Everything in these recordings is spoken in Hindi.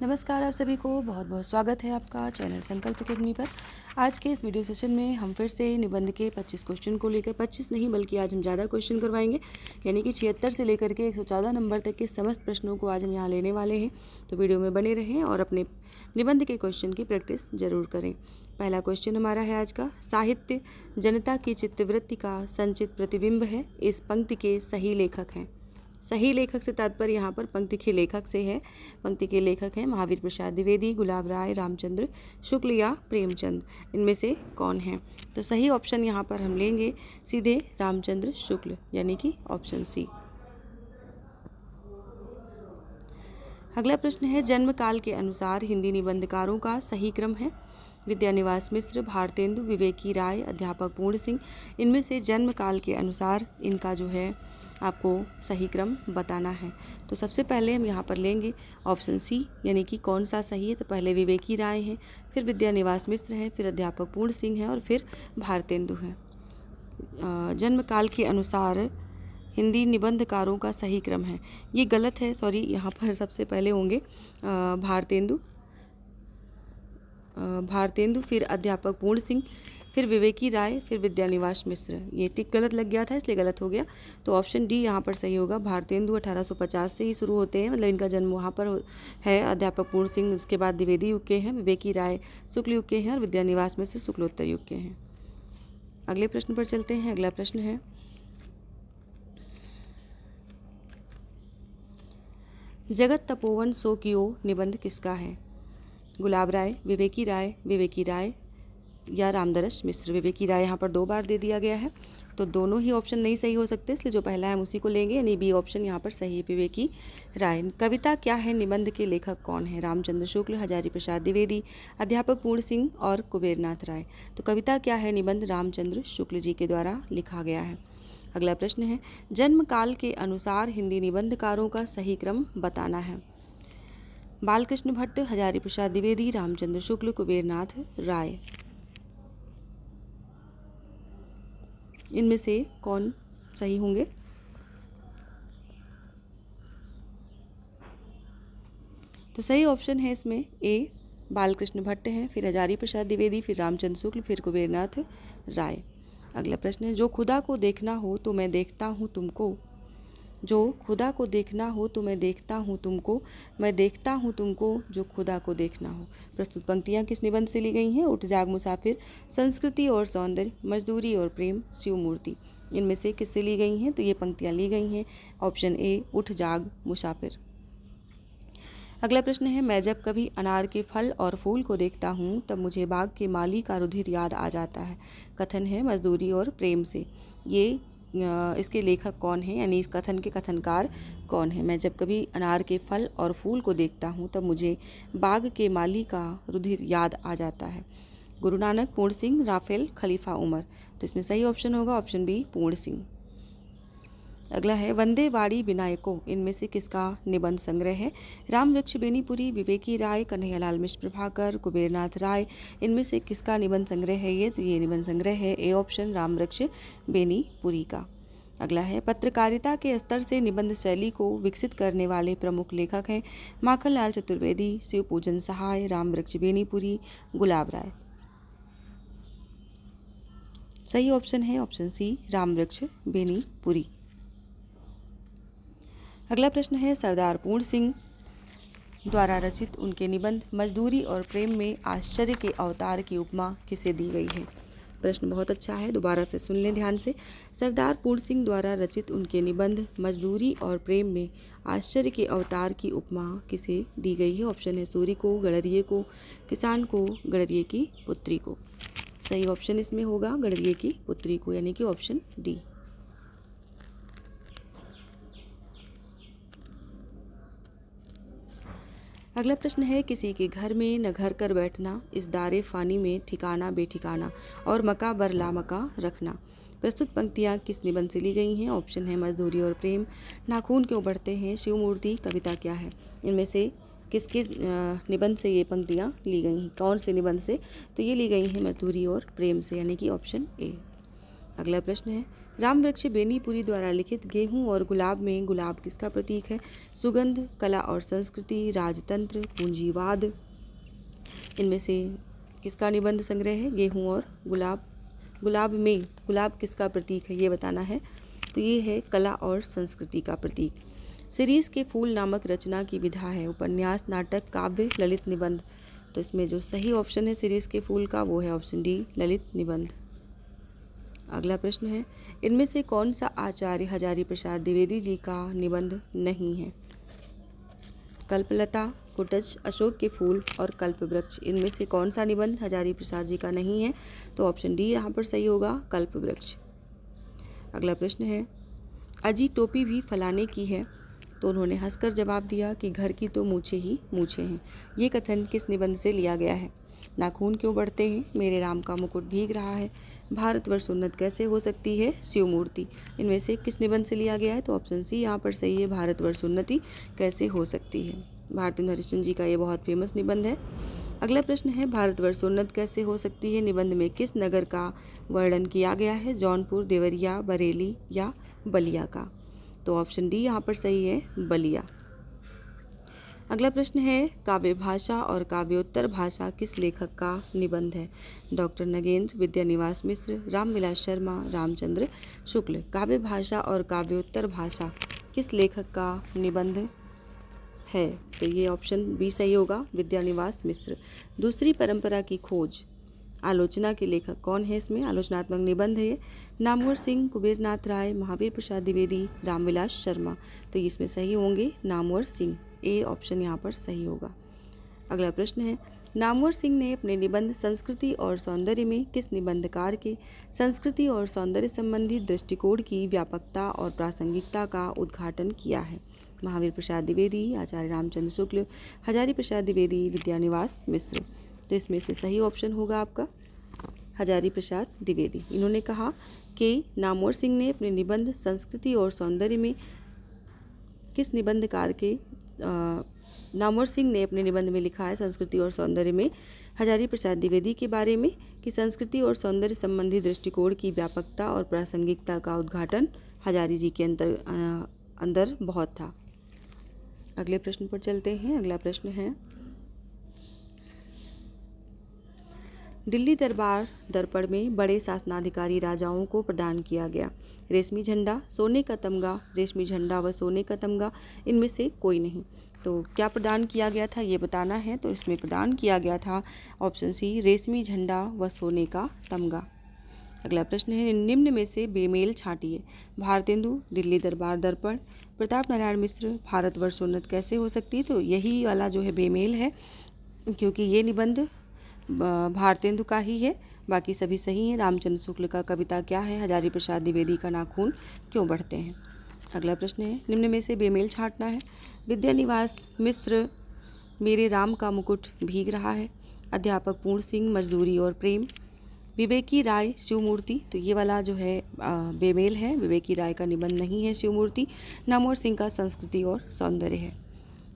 नमस्कार, आप सभी को बहुत बहुत स्वागत है आपका चैनल संकल्प अकेडमी पर। आज के इस वीडियो सेशन में हम फिर से निबंध के 25 क्वेश्चन को लेकर 25 नहीं बल्कि आज हम ज़्यादा क्वेश्चन करवाएंगे, यानी कि 76 से लेकर के 114 नंबर तक के समस्त प्रश्नों को आज हम यहाँ लेने वाले हैं। तो वीडियो में बने रहें और अपने निबंध के क्वेश्चन की प्रैक्टिस जरूर करें। पहला क्वेश्चन हमारा है आज का, साहित्य जनता की चित्तवृत्ति का संचित प्रतिबिंब है, इस पंक्ति के सही लेखक हैं। सही लेखक से तात्पर्य यहाँ पर पंक्ति के लेखक से है। पंक्ति के लेखक हैं महावीर प्रसाद द्विवेदी, गुलाब राय, रामचंद्र शुक्ल या प्रेमचंद। इनमें से कौन है? तो सही ऑप्शन यहाँ पर हम लेंगे सीधे रामचंद्र शुक्ल, यानी कि ऑप्शन सी। अगला प्रश्न है, जन्म काल के अनुसार हिंदी निबंधकारों का सही क्रम है। विद्यानिवास मिश्र, भारतेंदु, विवेकी राय, अध्यापक पूर्ण सिंह। इनमें से जन्म काल के अनुसार इनका जो है आपको सही क्रम बताना है। तो सबसे पहले हम यहाँ पर लेंगे ऑप्शन सी, यानी कि कौन सा सही है। तो पहले विवेकी राय हैं, फिर विद्यानिवास मिश्र हैं, फिर अध्यापक पूर्ण सिंह हैं और फिर भारतेंदु हैं। जन्म काल के अनुसार हिंदी निबंधकारों का सही क्रम है, ये गलत है, सॉरी। यहाँ पर सबसे पहले होंगे भारतेंदु, फिर अध्यापक पूर्ण सिंह, फिर विवेकी राय, फिर विद्यानिवास मिश्र। ये टिक गलत लग गया था इसलिए गलत हो गया। तो ऑप्शन डी यहाँ पर सही होगा। भारतेंदु 1850 से ही शुरू होते हैं, मतलब इनका जन्म वहाँ पर है। अध्यापक पूर्ण सिंह उसके बाद द्विवेदी युग के हैं, विवेकी राय शुक्ल युग के हैं और विद्यानिवास मिश्र शुक्लोत्तर युग के हैं। अगले प्रश्न पर चलते हैं। अगला प्रश्न है, जगत तपोवन सो कियो निबंध किसका है? गुलाब राय, विवेकी राय या रामदरस मिश्र। विवेकी राय यहाँ पर 2 बार दे दिया गया है, तो दोनों ही ऑप्शन नहीं सही हो सकते, इसलिए जो पहला है हम उसी को लेंगे, यानी बी ऑप्शन यहाँ पर सही है, विवेकी राय। कविता क्या है निबंध के लेखक कौन है? रामचंद्र शुक्ल, हजारी प्रसाद द्विवेदी, अध्यापक पूर्ण सिंह और कुबेरनाथ राय। तो कविता क्या है निबंध रामचंद्र शुक्ल जी के द्वारा लिखा गया है। अगला प्रश्न है, जन्म काल के अनुसार हिंदी निबंधकारों का सही क्रम बताना है। बालकृष्ण भट्ट, हजारी प्रसाद द्विवेदी, रामचंद्र शुक्ल, कुबेरनाथ राय। इनमें से कौन सही होंगे? तो सही ऑप्शन है इसमें ए, बालकृष्ण भट्ट हैं, फिर हजारी प्रसाद द्विवेदी, फिर रामचंद्र शुक्ल, फिर कुबेरनाथ राय। अगला प्रश्न है, जो खुदा को देखना हो तो मैं देखता हूँ तुमको। जो खुदा को देखना हो तो मैं देखता हूँ तुमको, मैं देखता हूँ तुमको जो खुदा को देखना हो। प्रस्तुत पंक्तियाँ किस निबंध से ली गई हैं? उठ जाग मुसाफिर, संस्कृति और सौंदर्य, मजदूरी और प्रेम, शिव मूर्ति। इनमें से किससे ली गई हैं? तो ये पंक्तियाँ ली गई हैं ऑप्शन ए, उठ जाग मुसाफिर। अगला प्रश्न है, मैं जब कभी अनार के फल और फूल को देखता हूँ तब मुझे बाग के माली का रुधिर याद आ जाता है। कथन है मजदूरी और प्रेम से। ये इसके लेखक कौन है, यानी इस कथन के कथनकार कौन है? मैं जब कभी अनार के फल और फूल को देखता हूँ तब मुझे बाग के माली का रुधिर याद आ जाता है। गुरु नानक, पूर्ण सिंह, राफेल, खलीफा उमर। तो इसमें सही ऑप्शन होगा ऑप्शन बी, पूर्ण सिंह। अगला है, वंदे वाड़ी विनायको। इनमें से किसका निबंध संग्रह है? राम वृक्ष बेनीपुरी, विवेकी राय, कन्हैयालाल मिश्र प्रभाकर, कुबेरनाथ राय। इनमें से किसका निबंध संग्रह है ये? तो ये निबंध संग्रह है ए ऑप्शन, राम वृक्ष बेनीपुरी का। अगला है, पत्रकारिता के स्तर से निबंध शैली को विकसित करने वाले प्रमुख लेखक हैं। माखनलाल चतुर्वेदी, शिव पूजन सहाय, राम वृक्ष बेनीपुरी, गुलाब राय। सही ऑप्शन है ऑप्शन सी, राम वृक्ष बेनीपुरी। अगला प्रश्न है, सरदार पूर्ण सिंह द्वारा रचित उनके निबंध मजदूरी और प्रेम में आश्चर्य के अवतार की उपमा किसे दी गई है? प्रश्न बहुत अच्छा है, दोबारा से सुन लें ध्यान से। सरदार पूर्ण सिंह द्वारा रचित उनके निबंध मजदूरी और प्रेम में आश्चर्य के अवतार की उपमा किसे दी गई है? ऑप्शन है सूरी को, गडरिये को, किसान को, गडरिये की पुत्री को। सही ऑप्शन इसमें होगा गडरिये की पुत्री को, यानी कि ऑप्शन डी। अगला प्रश्न है, किसी के घर में न घर कर बैठना, इस दारे फानी में ठिकाना बेठिकाना, और मका बर ला मका रखना। प्रस्तुत पंक्तियाँ किस निबंध से ली गई हैं? ऑप्शन है मजदूरी और प्रेम, नाखून क्यों बढ़ते हैं, शिव मूर्ति, कविता क्या है। इनमें से किसके निबंध से ये पंक्तियाँ ली गई हैं? कौन से निबंध से? तो ये ली गई हैं मजदूरी और प्रेम से, यानी कि ऑप्शन ए। अगला प्रश्न है राम वृक्ष बेनीपुरी द्वारा लिखित गेहूं और गुलाब में गुलाब किसका प्रतीक है? सुगंध, कला और संस्कृति, राजतंत्र, पूंजीवाद। इनमें से किसका निबंध संग्रह है? गेहूं और गुलाब। गुलाब में गुलाब किसका प्रतीक है ये बताना है। तो ये है कला और संस्कृति का प्रतीक। शिरीष के फूल नामक रचना की विधा है उपन्यास, नाटक, काव्य, ललित निबंध। तो इसमें जो सही ऑप्शन है शिरीष के फूल का वो है ऑप्शन डी, ललित निबंध। अगला प्रश्न है इनमें से कौन सा आचार्य हजारी प्रसाद द्विवेदी जी का निबंध नहीं है? कल्पलता, कुटज, अशोक के फूल और कल्पवृक्ष। इनमें से कौन सा निबंध हजारी प्रसाद जी का नहीं है? तो ऑप्शन डी यहाँ पर सही होगा, कल्पवृक्ष। अगला प्रश्न है अजी टोपी भी फलाने की है। तो उन्होंने हंसकर जवाब दिया कि घर की तो मूछें ही मूछें हैं। ये कथन किस निबंध से लिया गया है? नाखून क्यों बढ़ते हैं, मेरे राम का मुकुट भीग रहा है, भारतवर्ष उन्नत कैसे हो सकती है, शिव मूर्ति। इनमें से किस निबंध से लिया गया है? तो ऑप्शन सी यहाँ पर सही है, भारतवर्ष उन्नति कैसे हो सकती है। भारतेंदु हरिश्चंद्र जी का ये बहुत फेमस निबंध है। अगला प्रश्न है भारतवर्ष उन्नत कैसे हो सकती है निबंध में किस नगर का वर्णन किया गया है? जौनपुर, देवरिया, बरेली या बलिया का। तो ऑप्शन डी यहाँ पर सही है, बलिया। अगला प्रश्न है काव्य भाषा और काव्योत्तर भाषा किस लेखक का निबंध है? डॉक्टर नगेंद्र, विद्यानिवास मिश्र, रामविलास शर्मा, रामचंद्र शुक्ल। काव्य भाषा और काव्योत्तर भाषा किस लेखक का निबंध है? तो ये ऑप्शन बी सही होगा, विद्यानिवास मिश्र। दूसरी परंपरा की खोज आलोचना के लेखक कौन है? इसमें आलोचनात्मक निबंध है ये। नामवर सिंह, कुबेरनाथ राय, महावीर प्रसाद द्विवेदी, रामविलास शर्मा। तो इसमें सही होंगे नामवर सिंह, ए ऑप्शन यहाँ पर सही होगा। अगला प्रश्न है नामवर सिंह ने अपने निबंध संस्कृति और सौंदर्य में किस निबंधकार के संस्कृति और सौंदर्य संबंधी दृष्टिकोण की व्यापकता और प्रासंगिकता का उद्घाटन किया है? महावीर प्रसाद द्विवेदी, आचार्य रामचंद्र शुक्ल, हजारी प्रसाद द्विवेदी, विद्यानिवास मिश्र। तो इसमें से सही ऑप्शन होगा आपका हजारी प्रसाद द्विवेदी। इन्होंने कहा कि नामवर सिंह ने अपने निबंध संस्कृति और सौंदर्य में किस निबंधकार के नामवर सिंह ने अपने निबंध में लिखा है संस्कृति और सौंदर्य में हजारी प्रसाद द्विवेदी के बारे में कि संस्कृति और सौंदर्य संबंधी दृष्टिकोण की व्यापकता और प्रासंगिकता का उद्घाटन हजारी जी के अंदर बहुत था। अगले प्रश्न पर चलते हैं। अगला प्रश्न है दिल्ली दरबार दर्पण में बड़े शासनाधिकारी राजाओं को प्रदान किया गया रेशमी झंडा, सोने का तमगा, रेशमी झंडा व सोने का तमगा। इनमें से कोई नहीं। तो क्या प्रदान किया गया था ये बताना है। तो इसमें प्रदान किया गया था ऑप्शन सी, रेशमी झंडा व सोने का तमगा। अगला प्रश्न है निम्न में से बेमेल छांटिए। भारतेंदु, दिल्ली दरबार दर्पण, प्रताप नारायण मिश्र, भारतवर्ष उन्नत कैसे हो सकती है। तो यही वाला जो है बेमेल है, क्योंकि ये निबंध भारतेंदु का ही है, बाकी सभी सही हैं। रामचंद्र शुक्ल का कविता क्या है? हजारी प्रसाद द्विवेदी का नाखून क्यों बढ़ते हैं। अगला प्रश्न है निम्न में से बेमेल छांटना है। विद्यानिवास मिश्र, मेरे राम का मुकुट भीग रहा है। अध्यापक पूर्ण सिंह, मजदूरी और प्रेम। विवेकी राय, शिवमूर्ति। तो ये वाला जो है बेमेल है, विवेकी राय का निबंध नहीं है शिवमूर्ति। नामवर सिंह का संस्कृति और सौंदर्य है।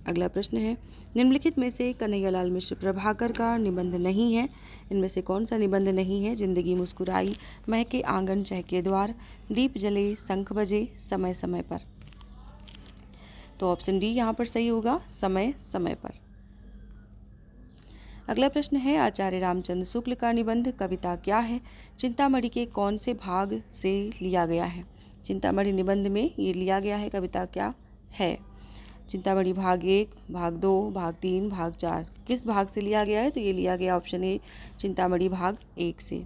अगला प्रश्न है निम्नलिखित में से कन्हैयालाल मिश्र प्रभाकर का निबंध नहीं है। इनमें से कौन सा निबंध नहीं है? जिंदगी मुस्कुराई, महके आंगन चहके द्वार, दीप जले, शंख बजे, समय समय पर। तो ऑप्शन डी यहाँ पर सही होगा, समय समय पर। अगला प्रश्न है आचार्य रामचंद्र शुक्ल का निबंध कविता क्या है? चिंतामणि के कौन से भाग से लिया गया है? चिंतामणि निबंध में ये लिया गया है कविता क्या है? चिंतामणि भाग 1, भाग 2, भाग 3, भाग 4। किस भाग से लिया गया है? तो ये लिया गया ऑप्शन ए, चिंतामणि भाग 1 से।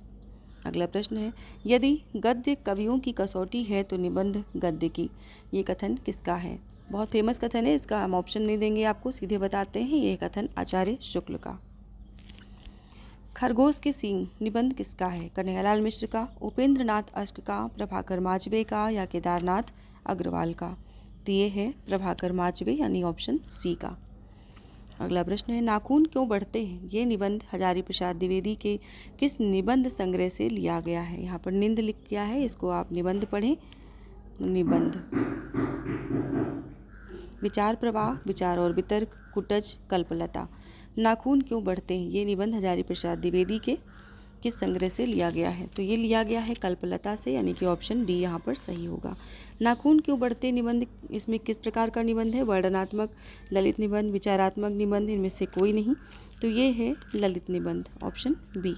अगला प्रश्न है यदि गद्य कवियों की कसौटी है तो निबंध गद्य की। ये कथन किसका है? बहुत फेमस कथन है, इसका हम ऑप्शन नहीं देंगे आपको, सीधे बताते हैं। ये कथन आचार्य शुक्ल का। खरगोश के सींग निबंध किसका है? कन्हैयालाल मिश्र का, उपेंद्र नाथ अश्क का, प्रभाकर माचवे का या केदारनाथ अग्रवाल का। तो ये है प्रभाकर माचवे यानी ऑप्शन सी का। अगला प्रश्न है नाखून क्यों बढ़ते हैं? ये निबंध हजारी प्रसाद द्विवेदी के किस निबंध संग्रह से लिया गया है? यहाँ पर निंद लिख किया है, इसको आप निबंध पढ़ें। निबंध विचार प्रवाह, विचार और वितर्क, कुटज, कल्पलता। नाखून क्यों बढ़ते हैं? ये निबंध हजारी प्रसाद द्विवेदी के किस संग्रह से लिया गया है? तो ये लिया गया है कल्पलता से, यानी कि ऑप्शन डी यहाँ पर सही होगा। नाखून क्यों बढ़ते निबंध, इसमें किस प्रकार का निबंध है? वर्णनात्मक, ललित निबंध, विचारात्मक निबंध, इनमें से कोई नहीं। तो ये है ललित निबंध, ऑप्शन बी।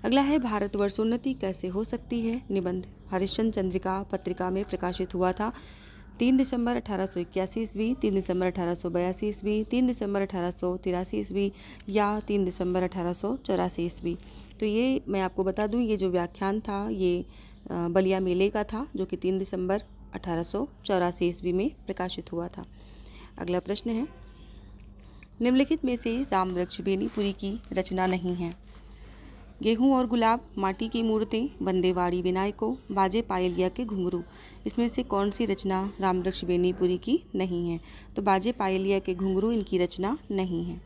अगला है भारतवर्षोन्नति कैसे हो सकती है? निबंध हरिश्चंद्र चंद्रिका पत्रिका में प्रकाशित हुआ था 3 दिसंबर 1881 ईस्वी, 3 दिसंबर 1882 ईस्वी, 3 दिसंबर 1883 ईस्वी या 3 दिसंबर 1884 ईस्वी। तो ये मैं आपको बता दूं, ये जो व्याख्यान था ये बलिया मेले का था, जो कि 3 दिसंबर 1884 ईस्वी में प्रकाशित हुआ था। अगला प्रश्न है, निम्नलिखित में से राम वृक्ष बेनीपुरी की रचना नहीं है? गेहूं और गुलाब, माटी की मूर्तें, बंदेवाड़ी विनायकों, बाजे पायलिया के घुंघरू, इसमें से कौन सी रचना रामवृक्ष बेनीपुरी की नहीं है? तो बाजे पायलिया के घुंघरू इनकी रचना नहीं है।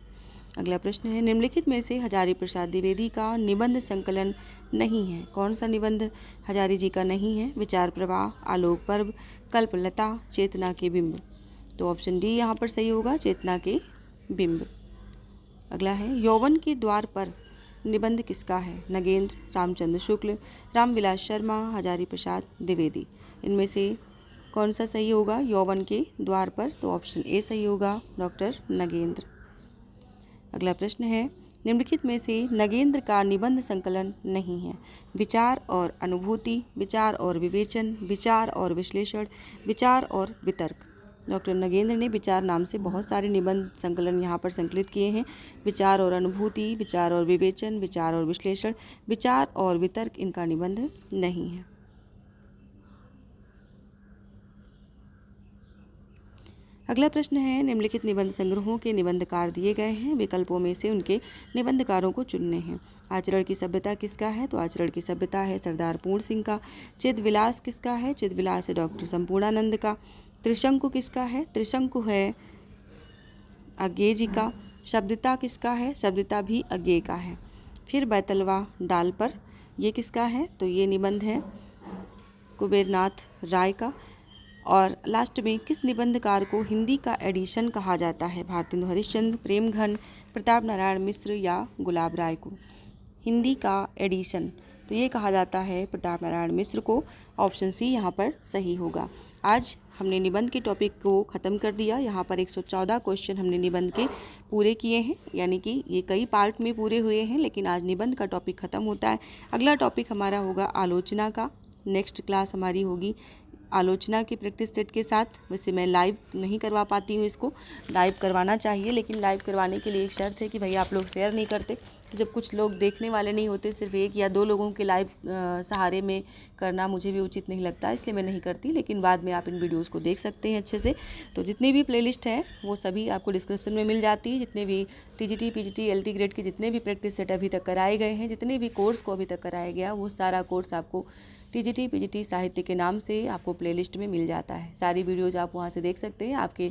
अगला प्रश्न है, निम्नलिखित में से हजारी प्रसाद द्विवेदी का निबंध संकलन नहीं है? कौन सा निबंध हजारी जी का नहीं है? विचार प्रवाह, आलोक पर्व, कल्पलता, चेतना के बिंब। तो ऑप्शन डी यहाँ पर सही होगा, चेतना के बिंब। अगला है, यौवन के द्वार पर निबंध किसका है? नगेंद्र, रामचंद्र शुक्ल, रामविलास शर्मा, हजारी प्रसाद द्विवेदी। इनमें से कौन सा सही होगा यौवन के द्वार पर? तो ऑप्शन ए सही होगा, डॉक्टर नगेंद्र। अगला प्रश्न है, निम्नलिखित में से नगेंद्र का निबंध संकलन नहीं है? विचार और अनुभूति, विचार और विवेचन, विचार और विश्लेषण, विचार और वितर्क। डॉक्टर नगेंद्र ने विचार नाम से बहुत सारे निबंध संकलन यहाँ पर संकलित किए हैं। विचार और अनुभूति, विचार और विवेचन, विचार और विश्लेषण, विचार और वितर्क इनका निबंध नहीं है। अगला प्रश्न है, निम्नलिखित निबंध संग्रहों के निबंधकार दिए गए हैं, विकल्पों में से उनके निबंधकारों को चुनने हैं। आचरण की सभ्यता किसका है? तो आचरण की सभ्यता है सरदार पूर्ण सिंह का। चिदविलास किसका है? चिदविलास है डॉक्टर संपूर्णानंद का। त्रिशंकु किसका है? त्रिशंकु है अज्ञेय जी का। शब्दता किसका है? शब्दता भी अज्ञेय का है। फिर बैतलवा डाल पर, ये किसका है? तो ये निबंध है कुबेरनाथ राय का। और लास्ट में किस निबंधकार को हिंदी का एडिशन कहा जाता है? भारतेंदु हरिश्चंद्र, प्रेमघन, प्रताप नारायण मिश्र या गुलाब राय को? हिंदी का एडिशन तो ये कहा जाता है प्रताप नारायण मिश्र को। ऑप्शन सी यहाँ पर सही होगा। आज हमने निबंध के टॉपिक को ख़त्म कर दिया। यहाँ पर 114 क्वेश्चन हमने निबंध के पूरे किए हैं, यानी कि ये कई पार्ट में पूरे हुए हैं, लेकिन आज निबंध का टॉपिक ख़त्म होता है। अगला टॉपिक हमारा होगा आलोचना का। नेक्स्ट क्लास हमारी होगी आलोचना की प्रैक्टिस सेट के साथ। वैसे मैं लाइव नहीं करवा पाती हूँ, इसको लाइव करवाना चाहिए, लेकिन लाइव करवाने के लिए एक शर्त है कि भैया आप लोग शेयर नहीं करते। तो जब कुछ लोग देखने वाले नहीं होते, सिर्फ 1 या 2 लोगों के लाइव सहारे में करना मुझे भी उचित नहीं लगता, इसलिए मैं नहीं करती। लेकिन बाद में आप इन वीडियोज़ को देख सकते हैं अच्छे से। तो जितनी भी प्लेलिस्ट है वो सभी आपको डिस्क्रिप्शन में मिल जाती है। जितने भी TGT, PGT, LT ग्रेड के जितने भी प्रैक्टिस सेट अभी तक कराए गए हैं, जितने भी कोर्स को अभी तक कराया गया, वो सारा कोर्स आपको TGT, PGT साहित्य के नाम से आपको प्लेलिस्ट में मिल जाता है। सारी वीडियोज़ आप वहाँ से देख सकते हैं। आपके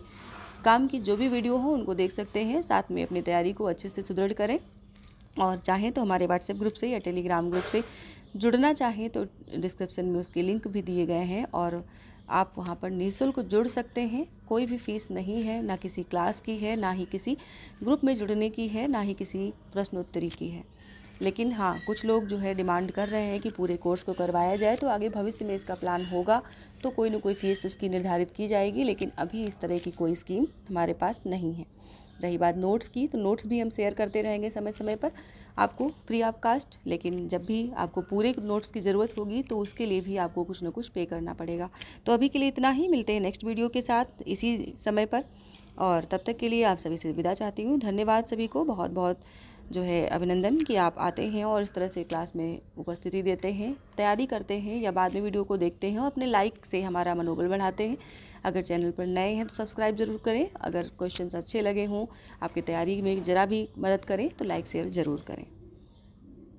काम की जो भी वीडियो हो उनको देख सकते हैं। साथ में अपनी तैयारी को अच्छे से सुदृढ़ करें। और चाहें तो हमारे व्हाट्सएप ग्रुप से या टेलीग्राम ग्रुप से जुड़ना चाहें तो डिस्क्रिप्शन में उसके लिंक भी दिए गए हैं, और आप वहाँ पर निःशुल्क जुड़ सकते हैं। कोई भी फीस नहीं है, ना किसी क्लास की है, ना ही किसी ग्रुप में जुड़ने की है, ना ही किसी प्रश्नोत्तरी की है। लेकिन हाँ, कुछ लोग जो है डिमांड कर रहे हैं कि पूरे कोर्स को करवाया जाए, तो आगे भविष्य में इसका प्लान होगा तो कोई ना कोई फीस उसकी निर्धारित की जाएगी। लेकिन अभी इस तरह की कोई स्कीम हमारे पास नहीं है। रही बात नोट्स की, तो नोट्स भी हम शेयर करते रहेंगे समय समय पर आपको फ्री ऑफ कास्ट। लेकिन जब भी आपको पूरे नोट्स की ज़रूरत होगी तो उसके लिए भी आपको कुछ ना कुछ पे करना पड़ेगा। तो अभी के लिए इतना ही, मिलते हैं नेक्स्ट वीडियो के साथ इसी समय पर, और तब तक के लिए आप सभी से विदा चाहती हूँ। धन्यवाद सभी को, बहुत बहुत जो है अभिनंदन कि आप आते हैं और इस तरह से क्लास में उपस्थिति देते हैं, तैयारी करते हैं या बाद में वीडियो को देखते हैं और अपने लाइक से हमारा मनोबल बढ़ाते हैं। अगर चैनल पर नए हैं तो सब्सक्राइब ज़रूर करें। अगर क्वेश्चंस अच्छे लगे हों, आपकी तैयारी में ज़रा भी मदद करें तो लाइक शेयर ज़रूर करें।